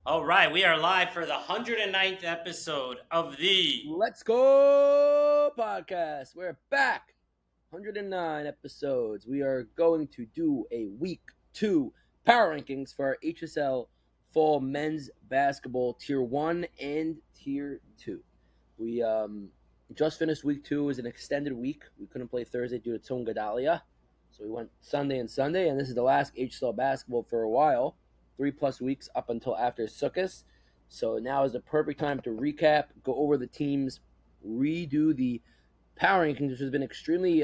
All right, we are live for the 109th episode of the Let's Go podcast. We're back. 109 episodes. We are going to do a week 2 power rankings for our HSL fall men's basketball tier 1 and tier 2. We just finished week 2. It was an extended week. We couldn't play Thursday due to Tonga Dahlia. So we went Sunday and Sunday, and this is the last HSL basketball for a while. 3+ weeks up until after Sukkot. So now is the perfect time to recap, go over the teams, redo the power rankings, which has been extremely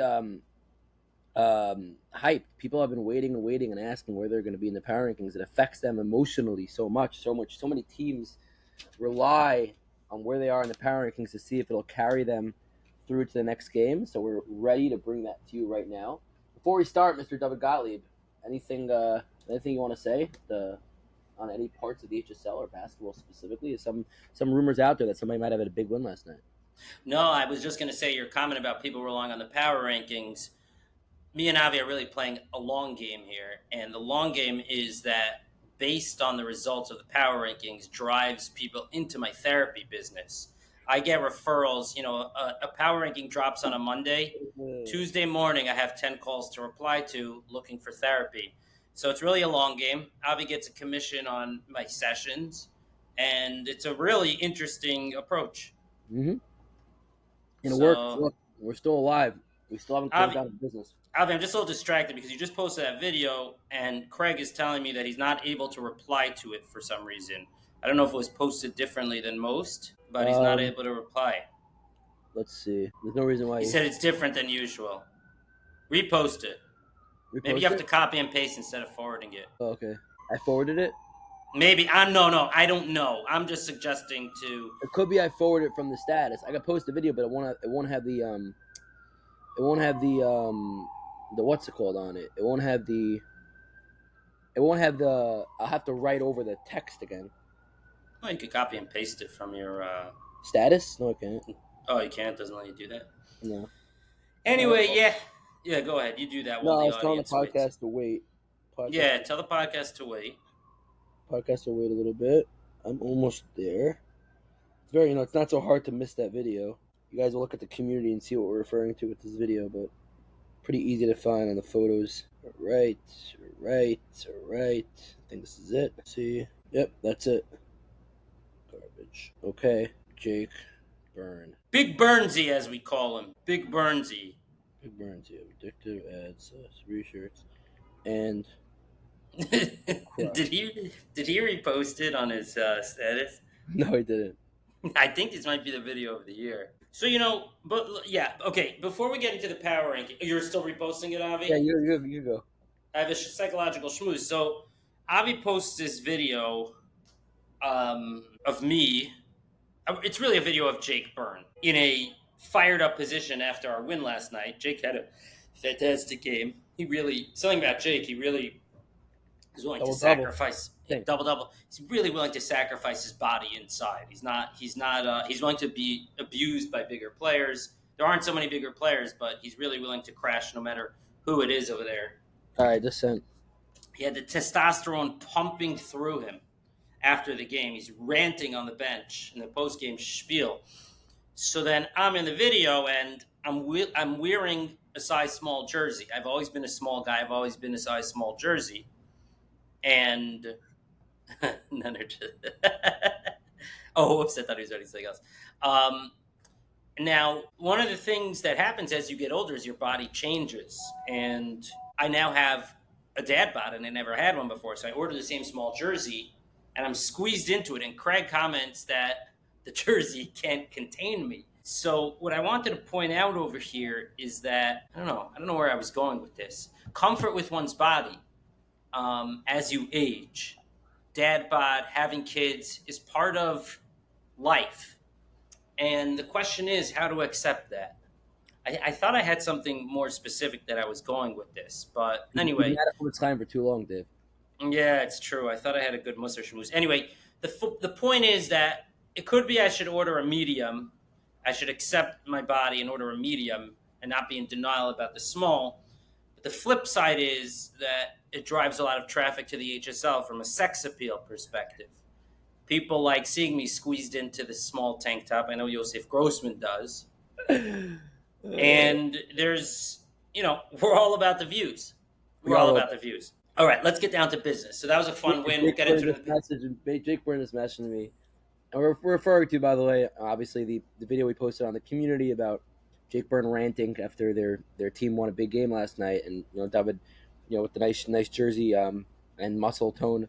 hyped. People have been waiting and waiting and asking where they're going to be in the power rankings. It affects them emotionally so many teams rely on where they are in the power rankings to see if it'll carry them through to the next game. So we're ready to bring that to you right now. Before we start, Mr. David Gottlieb, anything you want to say on any parts of the HSL or basketball specifically? Some rumors out there that somebody might have had a big win last night. No, I was just going to say your comment about people relying on the power rankings. Me and Avi are really playing a long game here, and the long game is that based on the results of the power rankings drives people into my therapy business. I get referrals, a power ranking drops on a Monday. Tuesday morning, I have 10 calls to reply to looking for therapy. So it's really a long game. Avi gets a commission on my sessions, and it's a really interesting approach. Mm-hmm. And it works. So, Look, we're still alive. We still haven't closed Avi, down the business. Avi, I'm just a little distracted because you just posted that video, and Craig is telling me that he's not able to reply to it for some reason. I don't know if it was posted differently than most, but he's not able to reply. Let's see. There's no reason why He said it's different than usual. Repost it. Maybe you have to copy and paste instead of forwarding it. Oh, okay. I forwarded it. Maybe I'm no, I don't know. I'm just suggesting to. It could be I forwarded it from the status. I could post the video, but it won't have the what's it called on it. I'll have to write over the text again. Well, you could copy and paste it from your. Status? No, I can't. Oh, you can't. Doesn't let you do that. No. Anyway, yeah. Go ahead. You do that No, while I the was telling the audience waits. podcast to wait. Yeah, tell the podcast to wait. Podcast to wait a little bit. I'm almost there. It's very, it's not so hard to miss that video. You guys will look at the community and see what we're referring to with this video, but pretty easy to find on the photos. All right. I think this is it. Let's see. Yep, that's it. Garbage. Okay, Jake Byrne. Big Burnsy, as we call him. Big Burnsy. Big Burns, yeah. Addictive ads, shirts, and did he repost it on his status? no, he didn't. I think this might be the video of the year. So but yeah, okay. Before we get into the power ranking, you're still reposting it, Avi? Yeah, you go. I have a psychological schmooze. So Avi posts this video of me. It's really a video of Jake Byrne in a fired up position after our win last night. Jake had a fantastic game. Something about Jake, he really is willing to sacrifice double. He's really willing to sacrifice his body inside. He's willing to be abused by bigger players. There aren't so many bigger players, but he's really willing to crash no matter who it is over there. All right, just sent. He had the testosterone pumping through him after the game. He's ranting on the bench in the post-game spiel. So then I'm in the video, and I'm wearing a size small jersey. I've always been a small guy. I've always been a size small jersey. And none are just oh, whoops, I thought he was writing something else. Now, one of the things that happens as you get older is your body changes. And I now have a dad bod, and I never had one before. So I ordered the same small jersey, and I'm squeezed into it. And Craig comments that the jersey can't contain me. So what I wanted to point out over here is that, I don't know where I was going with this. Comfort with one's body as you age. Dad bod, having kids is part of life. And the question is how to accept that. I thought I had something more specific that I was going with this. But anyway. You've had it for time for too long, Dave. Yeah, it's true. I thought I had a good mustache schmooze. Anyway, the point is that it could be I should order a medium. I should accept my body and order a medium and not be in denial about the small. But the flip side is that it drives a lot of traffic to the HSL from a sex appeal perspective. People like seeing me squeezed into the small tank top. I know Josef Grossman does. And there's, we're all about the views. We We're are all all. about the views. All right, let's get down to business. So that was a fun win. We'll Jake get Byrne into it just in the. messaged. Jake Byrne just messaged me, and we're referring to, by the way, obviously the video we posted on the community about Jake Byrne ranting after their team won a big game last night, and David, with the nice jersey and muscle tone.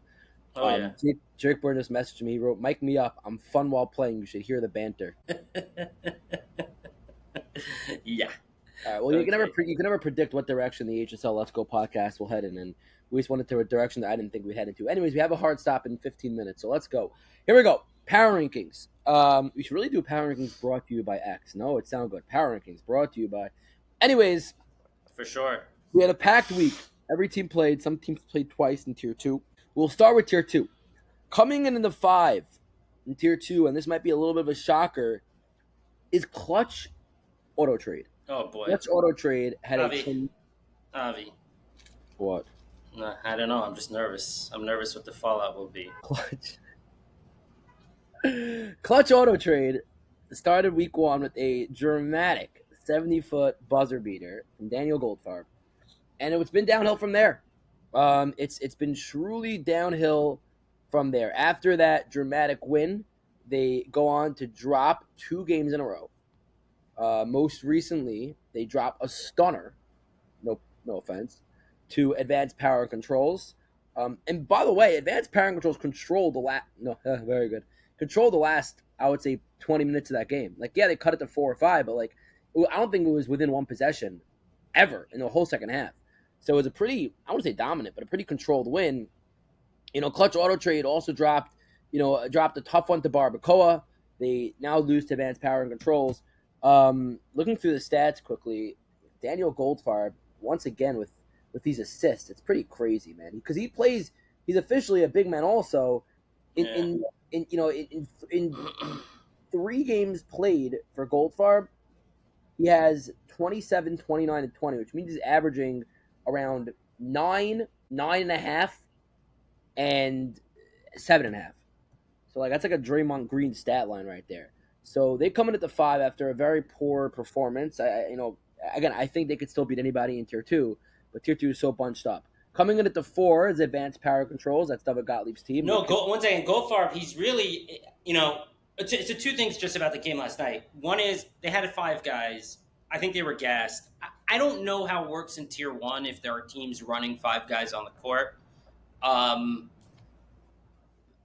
Oh, yeah. Jake Byrne just messaged me. He wrote, "Mic me up. I'm fun while playing. You should hear the banter." Yeah. All right. Well, Okay. you can never predict what direction the HSL Let's Go podcast will head in, and we just went into a direction that I didn't think we'd head into. Anyways, we have a hard stop in 15 minutes, so let's go. Here we go. Power rankings. We should really do power rankings brought to you by X. No, it sounds good. Power rankings brought to you by. Anyways, For sure. we had a packed week. Every team played. Some teams played twice in Tier 2. We'll start with Tier 2. Coming in the 5 in Tier 2, and this might be a little bit of a shocker, is Clutch Auto Trade. Oh, boy. Clutch Auto Trade had Avi. What? No, I don't know. I'm just nervous. I'm nervous what the fallout will be. Clutch. Clutch Auto Trade started week 1 with a dramatic 70-foot buzzer beater from Daniel Goldfarb, and it's been downhill from there. It's been truly downhill from there. After that dramatic win, they go on to drop 2 games in a row. Most recently, they drop a stunner. No offense to Advanced Power and Controls. And by the way, Advanced Power and Controls controlled the last. No, very good. Controlled the last, I would say, 20 minutes of that game. Like, yeah, they cut it to 4 or 5, but I don't think it was within one possession ever in the whole second half. So it was a pretty, I wouldn't say dominant, but a pretty controlled win. Clutch Auto Trade also dropped a tough one to Barbacoa. They now lose to Advanced Power and Controls. Looking through the stats quickly, Daniel Goldfarb once again with these assists. It's pretty crazy, man. Because he's officially a big man also. In 3 games played for Goldfarb, he has 27, 29, and 20, which means he's averaging around 9.5, and 7.5. So that's like a Draymond Green stat line right there. So they come in at the 5 after a very poor performance. I think they could still beat anybody in Tier 2, but Tier 2 is so bunched up. Coming in at the 4 is Advanced Power Controls. That's David Gottlieb's team. No, one second. Goldfarb, he's really, it's a 2 things just about the game last night. One is they had 5 guys. I think they were gassed. I don't know how it works in Tier 1 if there are teams running 5 guys on the court.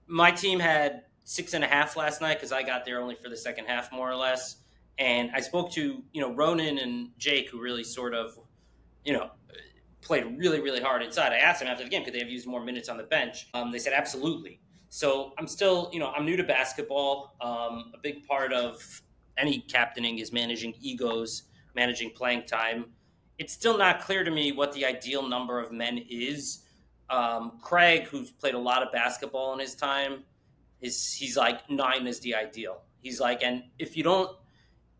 My team had 6.5 last night because I got there only for the second half, more or less. And I spoke to, Ronan and Jake, who really sort of, played really, really hard inside. I asked them after the game, could they have used more minutes on the bench? They said, absolutely. So I'm still, I'm new to basketball. A big part of any captaining is managing egos, managing playing time. It's still not clear to me what the ideal number of men is. Craig, who's played a lot of basketball in his time, he's like 9 is the ideal. He's like, and if you don't,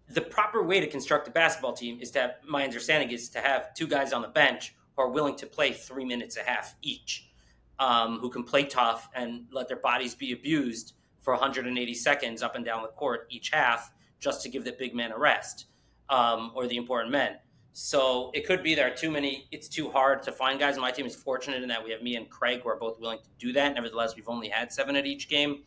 the proper way to construct a basketball team is to have, my understanding is to have 2 guys on the bench who are willing to play 3 minutes a half each, who can play tough and let their bodies be abused for 180 seconds up and down the court each half, just to give the big men a rest, or the important men. So it could be there are too many. It's too hard to find guys. My team is fortunate in that we have me and Craig who are both willing to do that. Nevertheless, we've only had 7 at each game.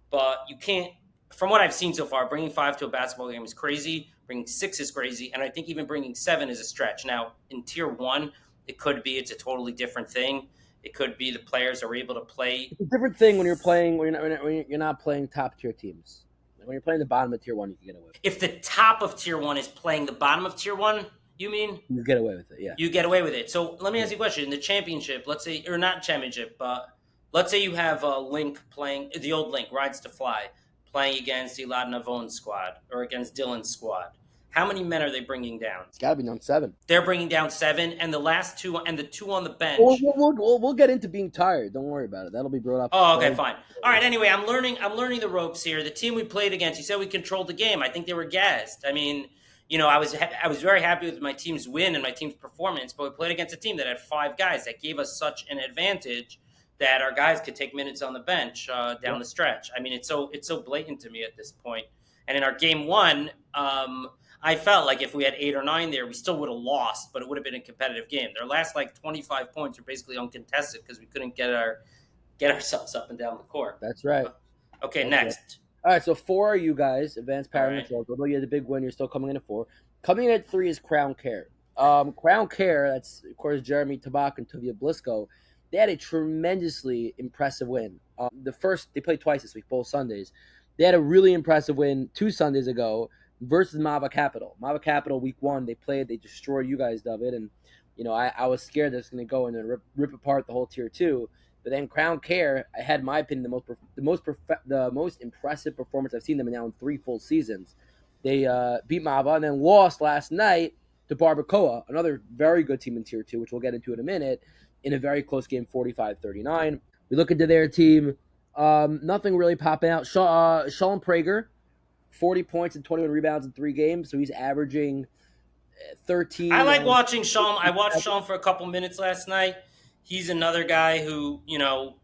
But you can't, from what I've seen so far, bringing 5 to a basketball game is crazy. Bringing 6 is crazy. And I think even bringing 7 is a stretch. Now, in Tier 1, it's a totally different thing. It could be the players are able to play. It's a different thing when you're not playing top tier teams. When you're playing the bottom of Tier 1, you can get away with it. If the top of Tier 1 is playing the bottom of Tier 1, you mean? You get away with it, yeah. You get away with it. So let me ask you a question. In the championship, let's say, or not championship, but let's say you have a Link playing, the old Link, Rides to Fly, playing against Elad Navon's squad or against Dylan's squad. How many men are they bringing down? It's got to be down 7. They're bringing down 7, and the last 2, and the 2 on the bench. We'll get into being tired. Don't worry about it. That'll be brought up. Oh, okay, fine. All right. Anyway, I'm learning the ropes here. The team we played against, you said we controlled the game. I think they were gassed. I mean, I was very happy with my team's win and my team's performance, but we played against a team that had 5 guys that gave us such an advantage that our guys could take minutes on the bench Yeah, down the stretch. I mean, it's so blatant to me at this point. And in our game one, I felt like if we had 8 or 9 there, we still would have lost, but it would have been a competitive game. Their last like 25 points were basically uncontested because we couldn't get ourselves up and down the court. that's right. Okay, That's right. next. All right, so 4 are you guys, advanced All power right. controls. Although you had the big win, you're still coming in at 4. Coming in at 3 is Crown Care. Crown Care, that's of course Jeremy Tabak and Tuvia Blisco. They had a tremendously impressive win. The first they played twice this week, both Sundays. They had a really impressive win 2 Sundays ago versus Mava Capital. Mava Capital week 1, they played, they destroyed you guys, David, and I was scared that it's going to go in and rip apart the whole tier 2. But then Crown Care, I had in my opinion the most impressive performance I've seen them in now in 3 full seasons. They beat Mava and then lost last night to Barbacoa, another very good team in Tier 2, which we'll get into in a minute, in a very close game, 45-39. We look into their team. Nothing really popping out. Sean Prager, 40 points and 21 rebounds in 3 games, so he's averaging I 13 like and watching Sean. I watched Sean for a couple minutes last night. He's another guy who,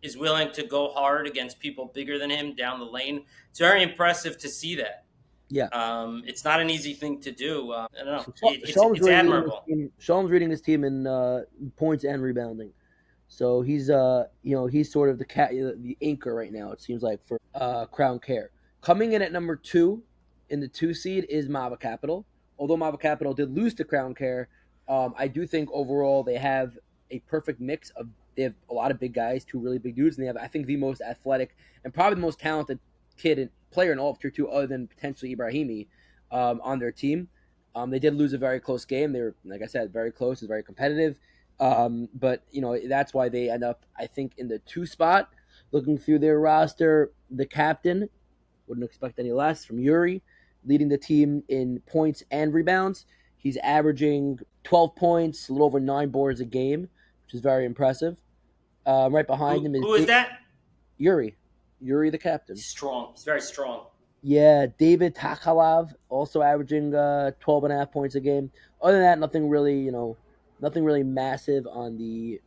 is willing to go hard against people bigger than him down the lane. It's very impressive to see that. yeah. It's not an easy thing to do. I don't know. Sean's It's really leading his admirable. team. Sean's leading his team in points and rebounding. So he's he's sort of the anchor right now. It seems like for Crown Care. Coming in at number 2 in the 2 seed is Mava Capital. Although Mava Capital did lose to Crown Care, I do think overall they have a perfect mix of. They have a lot of big guys, 2 really big dudes, and they have I think the most athletic and probably the most talented kid and player in all of Tier 2, other than potentially Ibrahimi, on their team. They did lose a very close game. They were, like I said, very close. It's very competitive. But that's why they end up, I think, in the 2 spot. Looking through their roster, the captain wouldn't expect any less from Yuri, leading the team in points and rebounds. He's averaging 12 points, a little over 9 boards a game, which is very impressive. Right behind Who him is who is that? Yuri, Yuri the captain. He's strong. He's very strong. Yeah, David Takalav also averaging 12 and a half points a game. Other than that, nothing really massive on the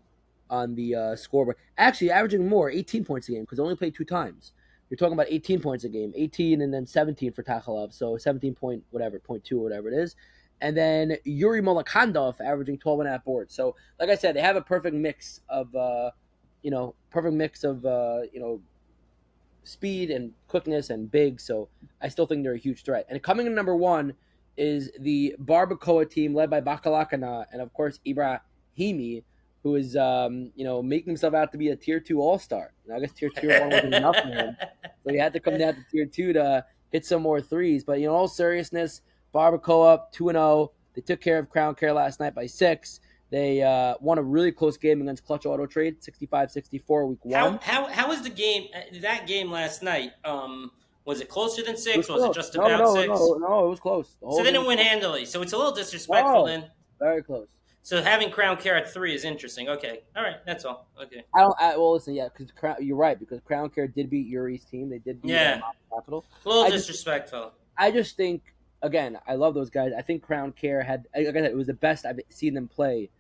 scoreboard. Actually, averaging more, 18 points a game because they only played 2 times. You're talking about 18 points a game, 18 and then 17 for Takalav, so 17 point whatever, point two or whatever it is. And then Yuri Molokhandov averaging 12 and a half boards. So, like I said, they have a perfect mix of, speed and quickness and big. So I still think they're a huge threat. And coming in number 1 is the Barbacoa team led by Bakalakana and of course Ibrahimi, who is making himself out to be a tier 2 all-star. I guess tier 1 wasn't enough for him, so he had to come down to tier 2 to hit some more threes. But in all seriousness, Barbacoa 2-0. They took care of Crown Care last night by 6. They won a really close game against Clutch Auto Trade, 65-64 week how 1. how was the game? That game last night? Was it closer than It was six? Was it close. just No, about no, six? no, no. It was close. The So whole they game didn't was win close. handily. So it's a little disrespectful No, then. very close. So having Crown Care at 3 is interesting. Okay, all right, that's all. Okay, Well, listen, yeah, because you're right because Crown Care did beat Yuri's team. They did beat yeah, Mount Capital. a little I just, disrespectful. I just think again, I love those guys. I think Crown Care had, like I said, it was the best I've seen them play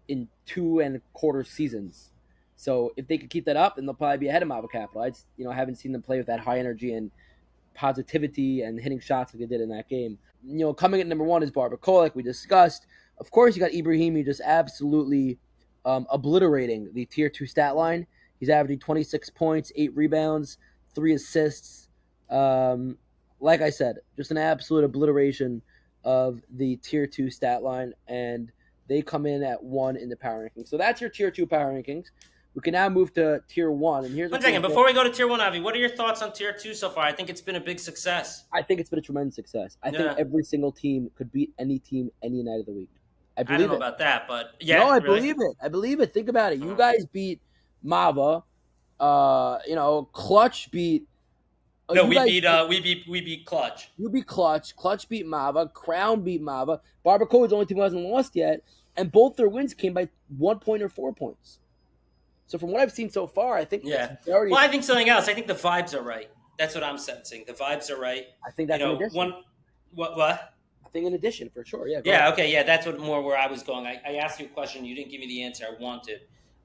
in 2.25 seasons. So if they could keep that up, then they'll probably be ahead of Mava Capital. I just, haven't seen them play with that high energy and positivity and hitting shots like they did in that game. Coming at number 1 is Barbacoa, like we discussed. Of course, you got Ibrahimi just absolutely obliterating the tier 2 stat line. He's averaging 26 points, 8 rebounds, 3 assists. Like I said, just an absolute obliteration of the tier 2 stat line, and they come in at 1 in the power rankings. So that's your tier 2 power rankings. We can now move to tier 1, and here's One what second, before we go to Tier 1, Avi, what are your thoughts on Tier 2 so far? I think it's been a big success. I think it's been a tremendous success. I think Yeah, every single team could beat any team any night of the week. I I don't believe know it. about that, but No, yeah, I really. believe it. I believe it. Think about it. You Uh, guys beat Mava. Clutch beat. no, You guys we beat Clutch. you beat Clutch. Clutch beat Mava. Crown beat Mava. Barbacoa is the only team who hasn't lost yet, and both their wins came by 1 point or 4 points. So from what I've seen so far, I think it's Yeah. very. Well, I think something else. I think the vibes are right. That's what I'm sensing. The vibes are right. I think that's an addition. One. What? I think an addition for sure. Yeah, go ahead. Yeah. Okay. Yeah. That's what more where I was going. I asked you a question. You didn't give me the answer I wanted.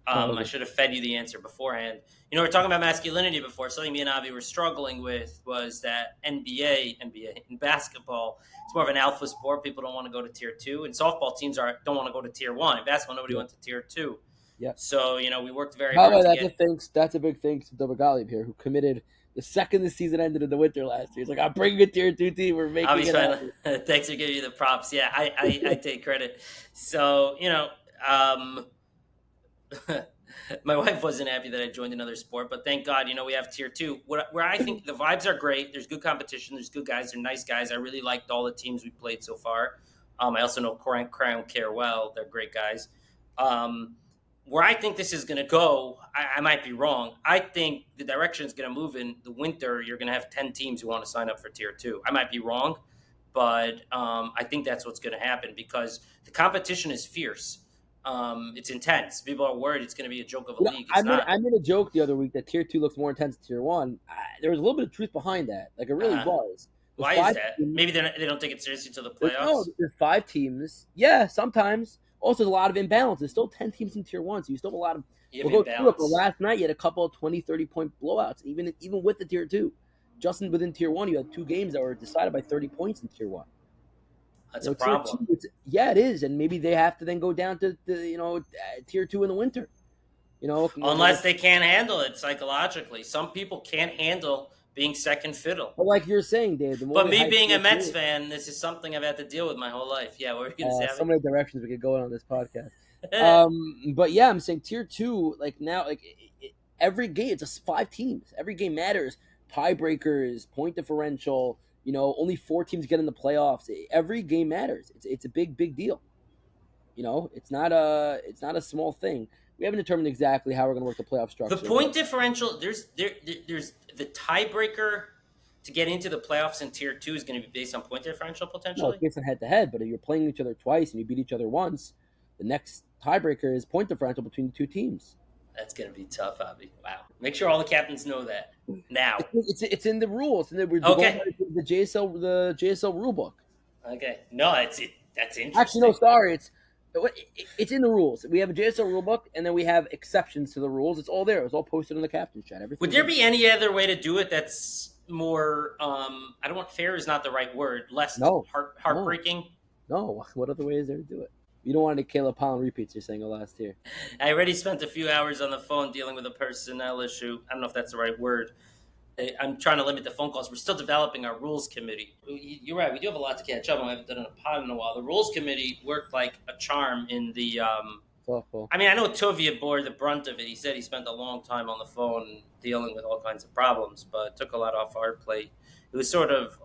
I should have fed you the answer beforehand. We're talking about masculinity before. Something me and Avi were struggling with was that NBA in basketball, it's more of an alpha sport. People don't want to go to tier two, and softball teams don't want to go to tier one. In basketball, nobody Yeah, went to tier two. yeah. So we worked very By the hard way, to get. that's a big thanks to Dobagalib here, who committed the second the season ended in the winter last year. He's like, I'm bringing a tier two team. We're making Avi's it fine. happen. Thanks for giving you the props. Yeah, I take credit. So um, my wife wasn't happy that I joined another sport, but thank God, we have tier two. Where I think the vibes are great. There's good competition. There's good guys. They're nice guys. I really liked all the teams we played so far. I also know Crown Care well. They're great guys. Um, where I think this is going to go, I might be wrong. I think the direction is going to move in the winter. You're going to have 10 teams who want to sign up for tier two. I might be wrong, but I think that's what's going to happen because the competition is fierce. It's intense. People are worried it's going to be a joke of a league. I It's made not. I made a joke the other week that tier two looks more intense than tier one. There was a little bit of truth behind that. Like it really Uh, was. With why is five that? teams, Maybe they don't take it seriously to the no, playoffs. there's 5 teams. Yeah, sometimes. Also, there's a lot of imbalance. There's still 10 teams in tier one, so you still have a lot of. You have We'll go through it. But imbalance. last night, you had a couple of 20, 30 point blowouts, even with the tier two. Just within tier one, you had 2 games that were decided by 30 points in tier one. That's a Tier problem. two, yeah, it is, and maybe they have to then go down to tier two in the winter. Unless they can't handle it psychologically. Some people can't handle being second fiddle. but like you're saying, Dave, the more But they me hype being a tier Mets two, fan, this is something I've had to deal with my whole life. Yeah, what were you going to say, so Abby? many directions we could go in on this podcast. But yeah, I'm saying tier two, like now, like every game, it's just 5 teams. Every game matters. Tiebreakers, point differential. Only 4 teams get in the playoffs. Every game matters. It's a big deal. It's not a small thing. We haven't determined exactly how we're going to work the playoff The structure, but point differential, there's the tiebreaker to get into the playoffs in tier two is going to be based on point differential no, it's potentially. based on head to head. But if you're playing each other twice and you beat each other once, the next tiebreaker is point differential between the 2 teams. That's going to be tough, Abby. Wow. Make sure all the captains know that now. It's in the rules, and we're going Okay. by the JSL rule book. Okay. No, that's Actually, no, interesting. sorry, it's in the rules. We have a JSL rule book, and then we have exceptions to the rules. It's all there. It's all posted in the captain's chat. Would Everything's there in. be any other way to do it that's more I don't want fair is not the right word, less No, no, heartbreaking? no. What other way is there to do it? You don't want any Caleb Pollen repeats. You're saying last year. I already spent a few hours on the phone dealing with a personnel issue. I don't know if that's the right word. I'm trying to limit the phone calls. We're still developing our rules committee. You're right. We do have a lot to catch up on. I haven't done a pod in a while. The rules committee worked like a charm in the. Softball. I mean, I know Tovia bore the brunt of it. He said he spent a long time on the phone dealing with all kinds of problems, but took a lot off our plate. It was sort of.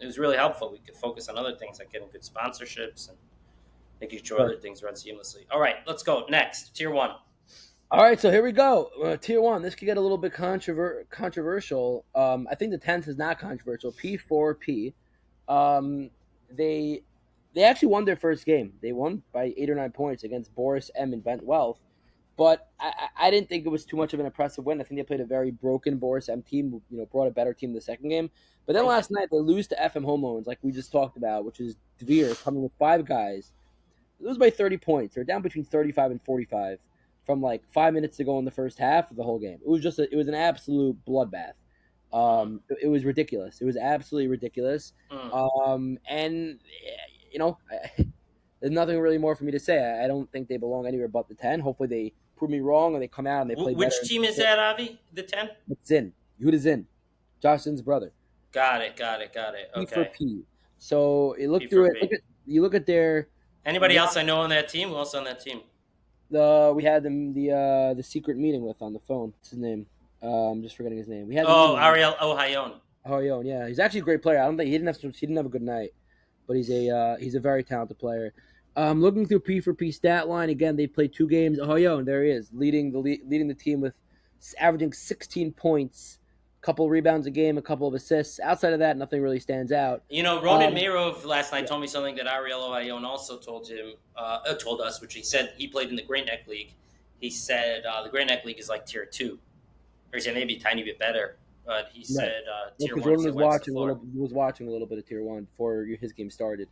It was really helpful. We could focus on other things like getting good sponsorships and making sure Right. other things run seamlessly. All right, let's go next. Tier one. All right, so here we go. Tier one. This could get a little bit controversial. I think the 10th is not controversial. P4P. Um, they they actually won their first game. They won by 8 or 9 points against Boris M and Bent Wealth. But I didn't think it was too much of an impressive win. I think they played a very broken Boris M team. Brought a better team the second game. But then Broken. last night they lose to FM Home Loans, like we just talked about, which is Devere coming with 5 guys. They lose by 30 points. They're down between 35 and 45 from like 5 minutes to go in the first half of the whole game. It was an absolute bloodbath. It was ridiculous. It was absolutely ridiculous. Mm. And there's nothing really more for me to say. I don't think they belong anywhere but the 10. Hopefully they prove me wrong and they come out and they play better. Which team is that, Avi? The 10? It's Zinn. Yehuda Zinn. Josh Zinn's brother. Got it. P for Okay. P. So you look P for through it. P. You look at their. Anybody else I know on that team? Who else on that team? We had the secret meeting with on the phone. What's his name? I'm just forgetting his name. We had the Oh, meeting. Ariel Ohayon. Oh, yeah, he's actually a great player. I don't think he didn't have a good night, but he's a very talented player. Looking through P for P stat line again, they played 2 games. Oh, and there he is, leading the team with averaging 16 points, a couple of rebounds a game, a couple of assists. Outside of that, nothing really stands out. Ronan Um, Mirov last night yeah, told me something that Ariel Ohayon also told us, which he said he played in the Great Neck League. He said the Great Neck League is like tier two, or he said maybe a tiny bit better. But he right. said tier Because one Jordan still wipes the floor. was watching a little bit of Tier One before his game started.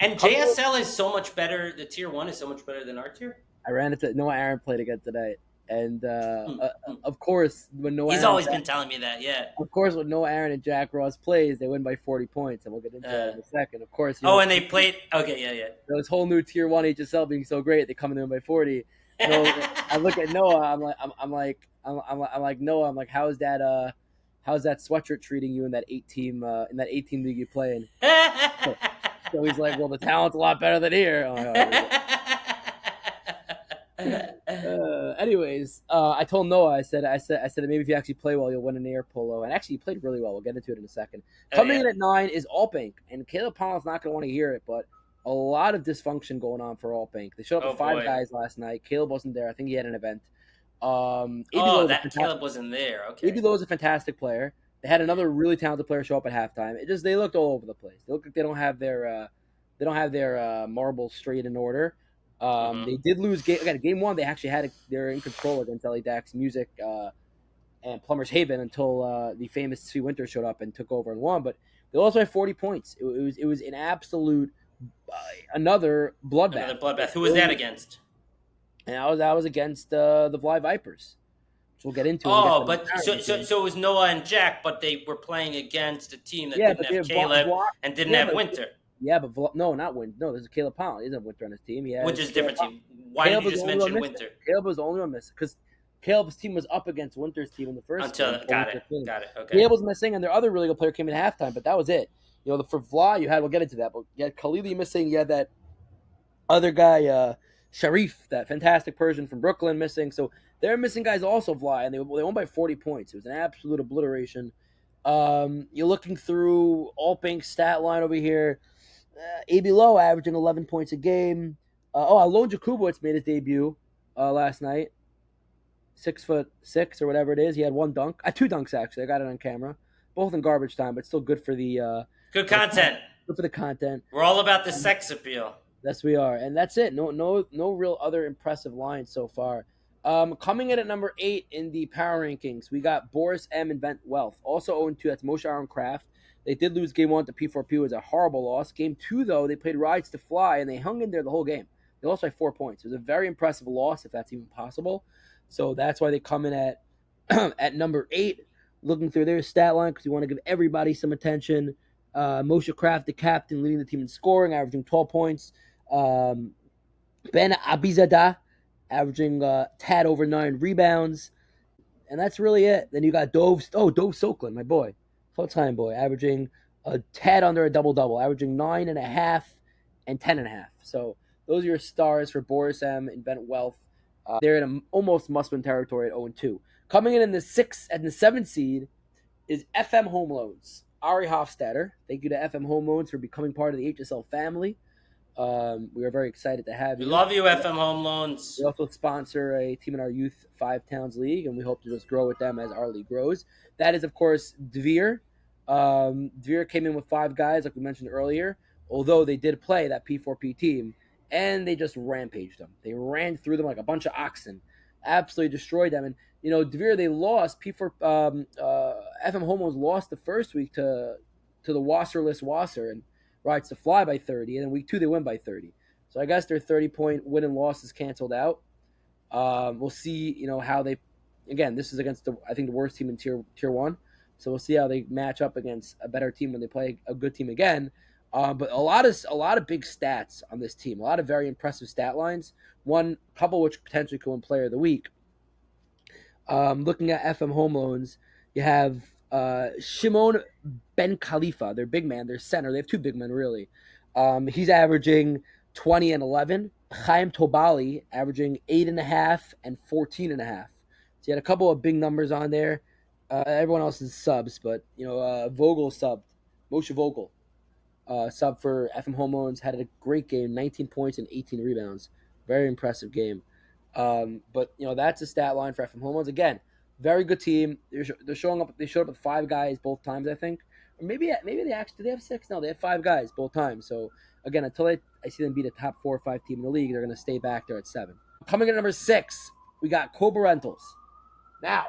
And Couple JSL is so much better. The tier one is so much better than our tier. I ran into Noah Aaron played again tonight, and of course when Noah He's Aaron always been telling me that. Yeah. of course, when Noah Aaron and Jack Ross plays, they win by 40 points, and we'll get into that Uh, in a second. Of course, oh, and they played. Okay, yeah, those whole new Tier 1 HSL being so great, they come in by 40. So I yeah. look at Noah, I'm like Noah, I'm like, how's that sweatshirt treating you in that 8 team league you play in? So he's like, well, the talent's a lot better than here. I'm like, all right, here we go. Anyways, I told Noah, I said maybe if you actually play well, you'll win an air polo. And actually, he played really well. We'll get into it in a second. Oh Coming yeah. in at 9 is Allbank, and Caleb Pollin's not going to want to hear it, but a lot of dysfunction going on for Allbank. They showed up Oh with five boy. guys last night. Caleb wasn't there. I think he had an event. AB Oh, Lowe that Caleb wasn't there. AB Okay. Lowe is a fantastic player. They had another really talented player show up at halftime. It just they looked all over the place. They look like they don't have their marbles straight in order. Mm-hmm. They did lose game one. They actually they're in control against Ellie Dax Music and Plumbers Haven until the famous Sue Winter showed up and took over and won. But they also had 40 points. It was an absolute another bloodbath. Another bloodbath. Who was that against? And I was against the Fly Vipers, which we'll get into when we get Oh, to the but so, Power so Rankings. so it was Noah and Jack, but they were playing against a team that Yeah, didn't but they have have Caleb Vla. and didn't Yeah, have but Winter. no, not Win. No, there's a Caleb Powell. He doesn't have Winter on his team. He has Winter's a Caleb different Powell. team. Why did Caleb you was the just only one mention missing. Winter? Caleb was the only one missing because Caleb's team was up against Winter's team in the first game. Until So got it, Winter came. got it. Okay. Caleb was missing, and their other really good player came in at halftime, but that was it. For Vla, you had. We'll get into that, but you had Khalili missing. You had that other guy, Sharif, that fantastic Persian from Brooklyn, missing. So they're missing guys also Vla, and they won by 40 points. It was an absolute obliteration. You're looking through Allbank's stat line over here. AB Lowe averaging 11 points a game. Alon Jakubowicz made his debut last night. 6'6" or whatever it is. He had one dunk. Two dunks actually. I got it on camera. Both in garbage time, but still good for the Good content. good for the content. We're all about the sex appeal. Yes, we are, and that's it. No real other impressive lines so far. Coming in at number 8 in the power rankings, we got Boris M. Invent Wealth, also 0-2. That's Moshe Aaron Craft. They did lose game 1 to P4P. It was a horrible loss. Game 2, though, they played Rides to Fly, and they hung in there the whole game. They lost by 4 points. It was a very impressive loss, if that's even possible. So that's why they come in at at number 8. Looking through their stat line because we want to give everybody some attention. Moshe Craft, the captain, leading the team in scoring, averaging 12 points. Ben Abizadeh averaging tad over 9 rebounds, and that's really it. Then you got Dove Soklin, my boy, full-time boy, averaging a tad under a double-double, averaging 9.5 and 10.5. So those are your stars for Boris M. Invent Wealth. They're in a almost must-win territory at 0-2. Coming in the 6th and the 7th seed is FM Home Loans. Ari Hofstadter. Thank you to FM Home Loans for becoming part of the HSL family. We are very excited to have We you. love you, FM Home Loans. We also sponsor a team in our Youth 5 Towns League, and we hope to just grow with them as our league grows. That is, of course, Dvir. Dvir came in with 5 guys, like we mentioned earlier, although they did play that P4P team, and they just rampaged them. They ran through them like a bunch of oxen, absolutely destroyed them. And, Dvir, they lost. FM Home Loans lost the first week to the Wasserless Wasser, and Rides to Fly by 30, and then week 2 they win by 30. So I guess their 30-point win and loss is canceled out. We'll see, how they. Again, this is against I think the worst team in tier 1. So we'll see how they match up against a better team when they play a good team again. But a lot of big stats on this team. A lot of very impressive stat lines. One couple which potentially could win Player of the Week. Looking at FM Home Loans, you have Shimon Ben Khalifa, their big man, their center. They have 2 big men, really. He's averaging 20 and 11. Chaim Tobali averaging 8.5 and 14.5. So you had a couple of big numbers on there. Everyone else is subs, but Vogel subbed. Moshe Vogel sub for FM Home Loans, had a great game, 19 points and 18 rebounds. Very impressive game. But that's a stat line for FM Home Loans. Again, very good team. They're showing up. They showed up with 5 guys both times, I think. Or maybe they actually did they have 6? No, they had 5 guys both times. So again, until I see them beat a top 4 or 5 team in the league, they're going to stay back there at 7. Coming in at number 6, we got Cobra Rentals. Now,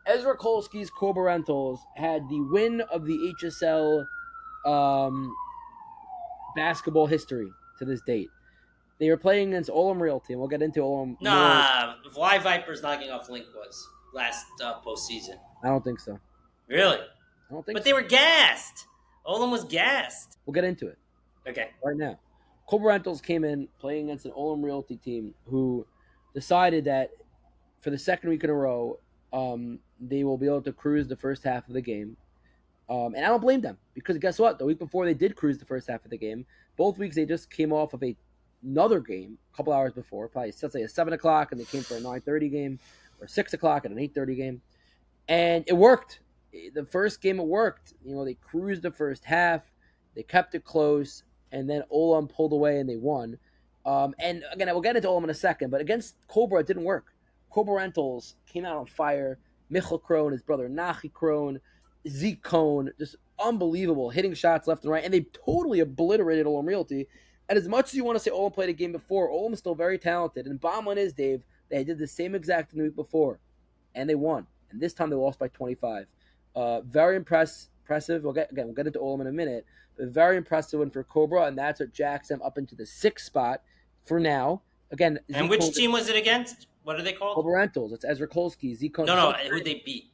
Ezra Kolsky's Cobra Rentals had the win of the HSL basketball history to this date. They were playing against Olam Realty, and we'll get into Olam more. Nah, Fly Vipers knocking off Link was last postseason. I don't think so. Really? I don't think But they so. were gassed. Olam was gassed. We'll get into it Okay. right now. Cobra Rentals came in playing against an Olam Realty team who decided that for the second week in a row, they will be able to cruise the first half of the game. And I don't blame them because guess what? The week before they did cruise the first half of the game. Both weeks they just came off of another game a couple hours before, probably let's say a 7 o'clock, and they came for a 9:30 game, or 6 o'clock and an 8:30 game, and it worked. The first game it worked. They cruised the first half, they kept it close, and then Olam pulled away and they won. And again, we'll get into Olam in a second, but against Cobra it didn't work. Cobra Rentals came out on fire. Michal Crone, his brother Nachi Crone, Zeke Cone, just unbelievable, hitting shots left and right, and they totally obliterated Olam Realty. And as much as you want to say Olam played a game before, Olam's still very talented. And bomb one is, Dave, they did the same exact thing the week before, and they won. And this time they lost by 25. Very impressive. We'll get into Olam in a minute, but very impressive one for Cobra, and that's what jacks them up into the 6th spot for now. Again, And which team was it against? What are they called? Cobra Rentals. It's Ezra Kolsky, Zeke. No, who they beat?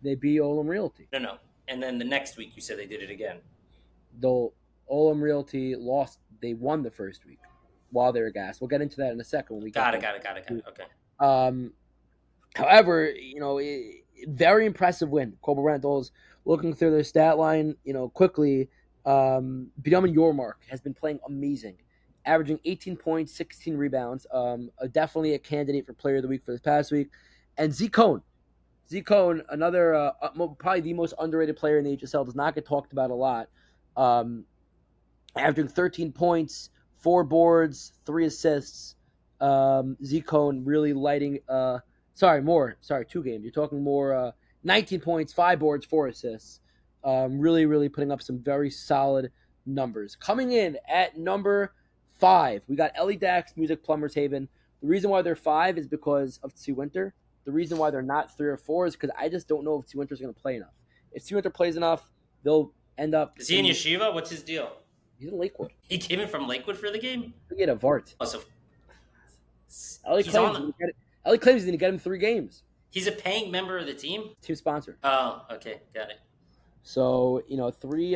They beat Olam Realty. No. And then the next week you said they did it again. Though Olam Realty lost, they won the first week while they were gassed. We'll get into that in a second when we got it. Okay. However, very impressive win. Cobra Rentals, looking through their stat line, quickly, Bidaman Yormark has been playing amazing, averaging 18 points, 16 rebounds. Definitely a candidate for Player of the Week for this past week. And Z Cone, another probably the most underrated player in the HSL, does not get talked about a lot. Averaging 13 points, 4 boards, 3 assists. Z Cone really lighting. More. Sorry, 2 games. You're talking more. 19 points, 5 boards, 4 assists. Really putting up some very solid numbers. Coming in at number 5, we got Ellie Dax, Music Plumbers Haven. The reason why they're 5 is because of T. Winter. The reason why they're not 3 or 4 is because I just don't know if T. Winter's going to play enough. If T. Winter plays enough, they'll end up. Is he in Yeshiva? What's his deal? He's in Lakewood. He came in from Lakewood for the game? He get a Vart. Oh, so Ellie claims he's going to get him 3 games. He's a paying member of the team? Team sponsor. Oh, okay. Got it. So, 3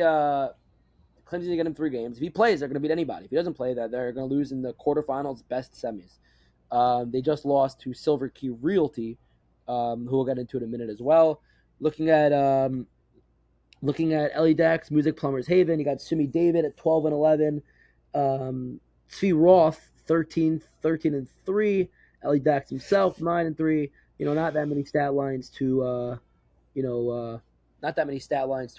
claims he's going to get him 3 games. If he plays, they're going to beat anybody. If he doesn't play, they're going to lose in the quarterfinals, best semis. They just lost to Silver Key Realty, who we'll get into in a minute as well. Looking at Ellie Dax, Music Plumbers Haven, you got Sumi David at 12 and 11. Tzvi Roth, 13 and 3. Ellie Dax himself, 9 and 3. Not that many stat lines to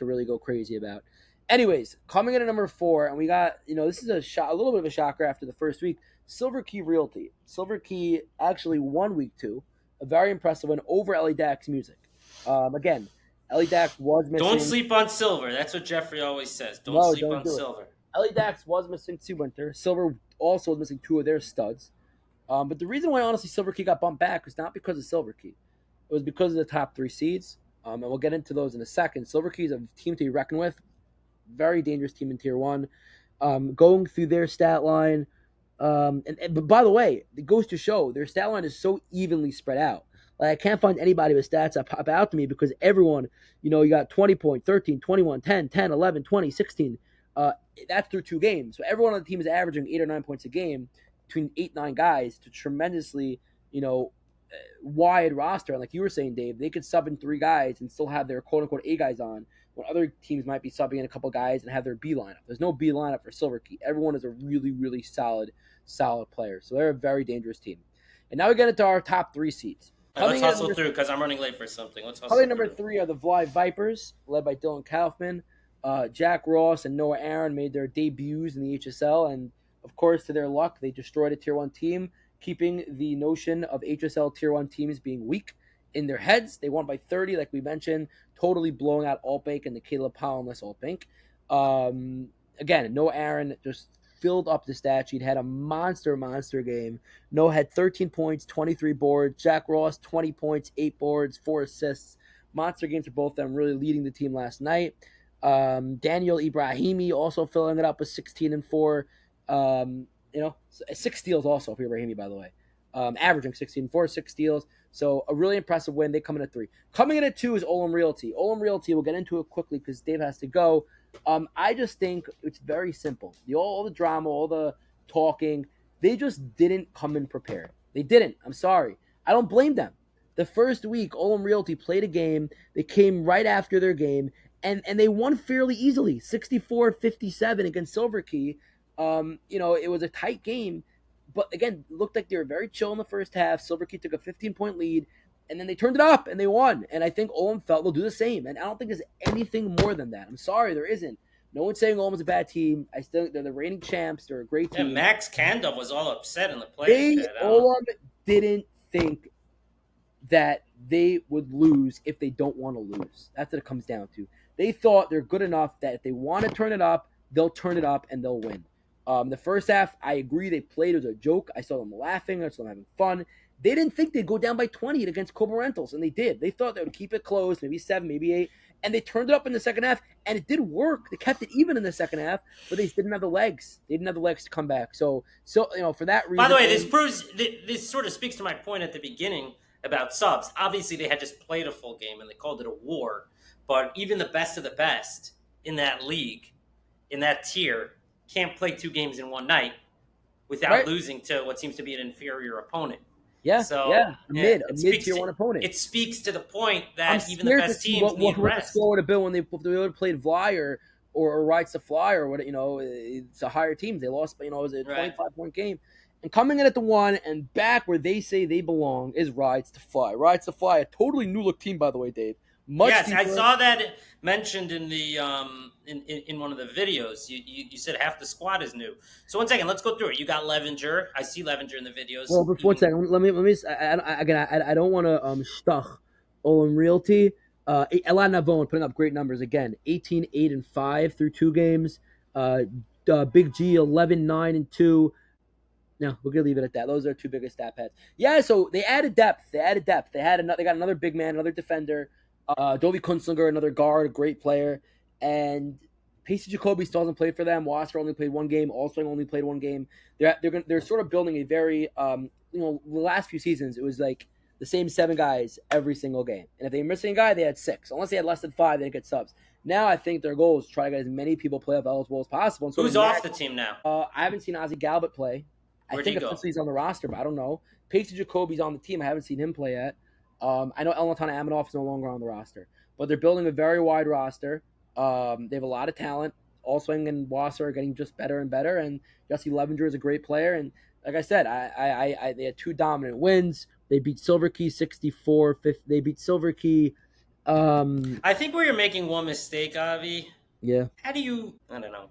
really go crazy about. Anyways, coming in at number 4, and we got, this is a little bit of a shocker after the first week. Silver Key Realty. Silver Key actually won week 2. A very impressive one over Ellie Dax Music. Again, Ellie Dax was missing. Don't sleep on Silver. That's what Jeffrey always says. Don't sleep on Silver. Ellie Dax was missing T. Winter. Silver also was missing 2 of their studs. But the reason why, honestly, Silver Key got bumped back was not because of Silver Key. It was because of the top 3 seeds. And we'll get into those in a second. Silver Key is a team to be reckoned with. Very dangerous team in Tier 1. Going through their stat line. But by the way, it goes to show their stat line is so evenly spread out. Like, I can't find anybody with stats that pop out to me because everyone, you got 20 point, 13, 21, 10, 10, 11, 20, 16. That's through 2 games. So everyone on the team is averaging 8 or 9 points a game between 8-9 guys to tremendously, wide roster. And like you were saying, Dave, they could sub in 3 guys and still have their quote-unquote A guys on when other teams might be subbing in a couple guys and have their B lineup. There's no B lineup for Silver Key. Everyone is a really, really solid player. So they're a very dangerous team. And now we get into our top 3 seeds. Let's hustle through because I'm running late for something. Let's hustle Probably number 3 are the Vly Vipers, led by Dylan Kaufman. Jack Ross and Noah Aaron made their debuts in the HSL, and of course, to their luck, they destroyed a Tier 1 team, keeping the notion of HSL Tier 1 teams being weak in their heads. They won by 30, like we mentioned, totally blowing out Altbank and the Caleb Powell-less Altbank. Again, Noah Aaron just filled up the stat sheet, had a monster game. Noah had 13 points, 23 boards. Jack Ross, 20 points, 8 boards, 4 assists. Monster games for both of them, really leading the team last night. Daniel Ibrahimi also filling it up with 16 and 4. six steals also, if you're Rahimi, by the way. Averaging 16-4, six steals. So a really impressive win. They come in at 3. Coming in at 2 is Olam Realty. Olam Realty, we'll get into it quickly because Dave has to go. I just think it's very simple. All the drama, all the talking, they just didn't come in prepared. They didn't. I'm sorry. I don't blame them. The first week, Olam Realty played a game. They came right after their game, and they won fairly easily, 64-57 against Silver Key. It was a tight game, but again, it looked like they were very chill in the first half. Silver Key took a 15-point lead, and then they turned it up and they won. And I think Olam felt they'll do the same. And I don't think there's anything more than that. I'm sorry, there isn't. No one's saying Olam's a bad team. I still think they're the reigning champs. They're a great Yeah, team. Max Kandov was all upset in the players' chat. Olam didn't think that they would lose if they don't want to lose. That's what it comes down to. They thought they're good enough that if they want to turn it up, they'll turn it up and they'll win. The first half, I agree, they played as a joke. I saw them laughing. I saw them having fun. They didn't think they'd go down by 20 against Cobra Rentals, and they did. They thought they would keep it close, maybe 7, maybe 8, and they turned it up in the second half, and it did work. They kept it even in the second half, but they didn't have the legs. They didn't have the legs to come back. So for that reason. By the way, this sort of speaks to my point at the beginning about subs. Obviously, they had just played a full game and they called it a war. But even the best of the best in that league, in that tier, can't play 2 games in one night without losing to what seems to be an inferior opponent. Yeah, so a mid-tier 1 opponent. It speaks to the point that even the best teams need rest. What the score would have been when they would have played Fly or Rights to Fly or what, it's a higher team. They lost, it was a 25-point game. And coming in at the 1 and back where they say they belong is Rides to Fly. Rides to Fly, a totally new look team, by the way, Dave. Yes, deeper. I saw that mentioned in the in one of the videos. You said half the squad is new. So 1 second, let's go through it. You got Levenger. I see Levenger in the videos. Well, before 1 second, let me. I don't want to stuck Olam Realty. Elad Navon putting up great numbers again. 18, 8, and 5 through 2 games. Big G 11, 9, and 2. No, we're gonna leave it at that. Those are 2 biggest stat pads. Yeah, so they added depth. They got another big man, another defender. Dovi Kunstlinger, another guard, a great player, and Pacey Jacoby still hasn't played for them. Wasser only played 1 game. Allswing only played 1 game. They're sort of building a very the last few seasons it was like the same 7 guys every single game, and if they were missing a guy, they had 6. Unless they had less than 5, they didn't get subs. Now I think their goal is to try to get as many people playoff eligible as possible. And so who's off the team now? I haven't seen Ozzy Galbert play. I think officially he's on the roster, but I don't know. Pacey Jacoby's on the team. I haven't seen him play yet. I know Elnathan Aminoff is no longer on the roster, but they're building a very wide roster. They have a lot of talent. Allswing and Wasser are getting just better and better, and Jesse Levenger is a great player. And like I said, they had 2 dominant wins. They beat Silver Key 64-50. They beat Silver Key. I think where you're making one mistake, Avi. Yeah. How do you? I don't know.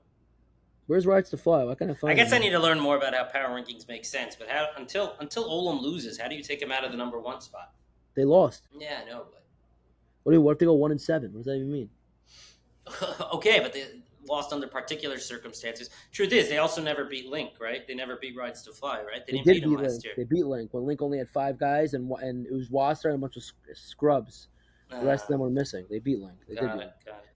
Where's Rights to Fly? What can I find? I guess I need to learn more about how power rankings make sense. But until Olam loses, how do you take him out of the number 1 spot? They lost. Yeah, I know, but what if they go 1-7? What does that even mean? Okay, but they lost under particular circumstances. Truth is, they also never beat Link, right? They never beat Rides to Fly, right? They didn't beat him last year. They beat Link when Link only had 5 guys, and it was Wasser and a bunch of scrubs. The rest of them were missing. They beat Link. Got it.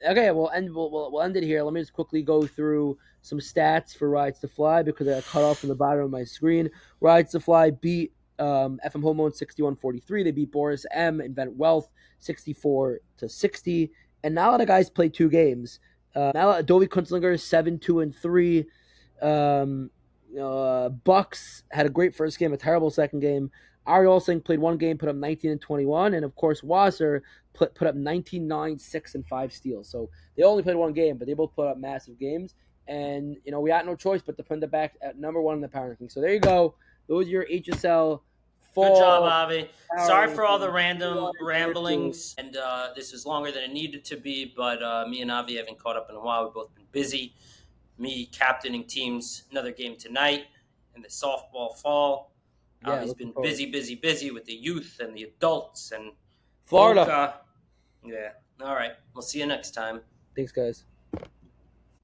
Okay, we'll end it here. Let me just quickly go through some stats for Rides to Fly because I got cut off from the bottom of my screen. Rides to Fly beat FM Hormone 61-43. They beat Boris M. Invent Wealth 64-60. And now that the guys played 2 games. Now Adobe Kunstlinger 7-2-3. Bucks had a great first game, a terrible second game. Ari Olsing played 1 game, put up 19-21, and of course Wasser put up 19, 9, 6, and 5 steals. So they only played 1 game, but they both put up massive games. And we had no choice but to put them back at number 1 in the power ranking. So there you go. Those are your HSL. Good job, Avi. Sorry for all the random ramblings, and this is longer than it needed to be. But me and Avi haven't caught up in a while. We've both been busy. Me captaining teams, another game tonight in the softball fall. Avi's been busy with the youth and the adults and Florida. Yeah. All right. We'll see you next time. Thanks, guys.